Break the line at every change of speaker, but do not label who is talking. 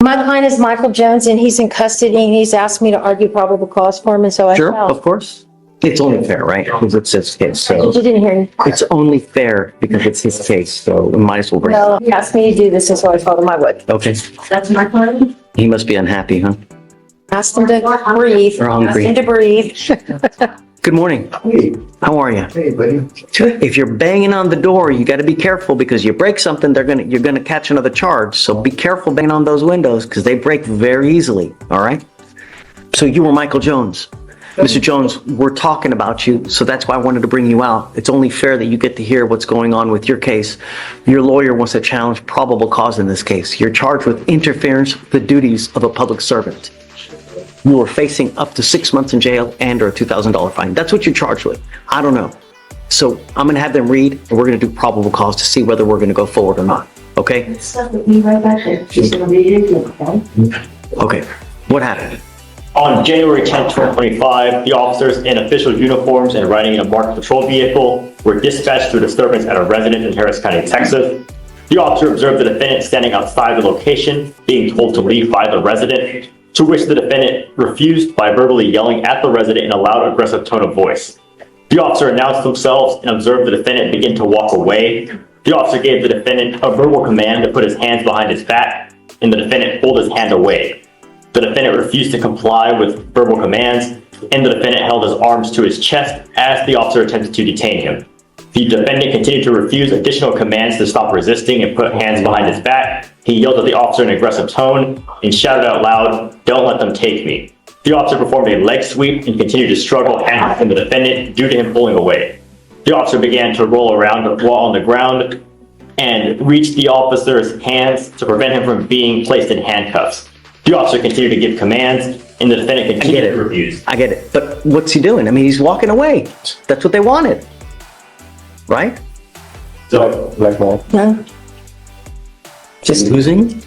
My client is Michael Jones, and he's in custody, and he's asked me to argue probable cause for him, and so I
Sure,
shall.
of course. It's only fair, right? Because it's his case, so.
You didn't hear me.
It's only fair because it's his case, so we might as well bring it.
No, he asked me to do this, and so I told him I would.
Okay.
That's my client.
He must be unhappy, huh?
Asked him to breathe.
Or hungry.
Asked him to breathe.
Good morning.
Hey,
How are you?
hey, buddy.
If you're banging on the door, you got to be careful because you break something, you're gonna catch another charge. So be careful banging on those windows because they break very easily. All right. So you were Michael Jones. Mr. Jones, we're talking about you, so that's why I wanted to bring you out. It's only fair that you get to hear what's going on with your case. Your lawyer wants to challenge probable cause in this case. You're charged with interference with the duties of a public servant. You are facing up to 6 months in jail and or a $2,000 fine. That's what you're charged with. I don't know. So I'm going to have them read, and we're going to do probable cause to see whether we're going to go forward or not. Okay?
Stuff with me right back there. She's gonna read it again, okay?
Okay. What happened?
On January 10, 2025, the officers in official uniforms and riding in a marked patrol vehicle were dispatched to a disturbance at a residence in Harris County, Texas. The officer observed the defendant standing outside the location, being told to leave by the resident, to which the defendant refused by verbally yelling at the resident in a loud, aggressive tone of voice. The officer announced themselves and observed the defendant begin to walk away. The officer gave the defendant a verbal command to put his hands behind his back, and the defendant pulled his hand away. The defendant refused to comply with verbal commands, and the defendant held his arms to his chest as the officer attempted to detain him. The defendant continued to refuse additional commands to stop resisting and put hands behind his back. He yelled at the officer in an aggressive tone and shouted out loud, "Don't let them take me." The officer performed a leg sweep and continued to struggle and the defendant due to him pulling away. The officer began to roll around while on the ground and reached the officer's hands to prevent him from being placed in handcuffs. The officer continued to give commands, and the defendant continued to refuse.
I get it. But what's he doing? I mean, he's walking away. That's what they wanted. Right?
So,
Like that.
No.
Just losing?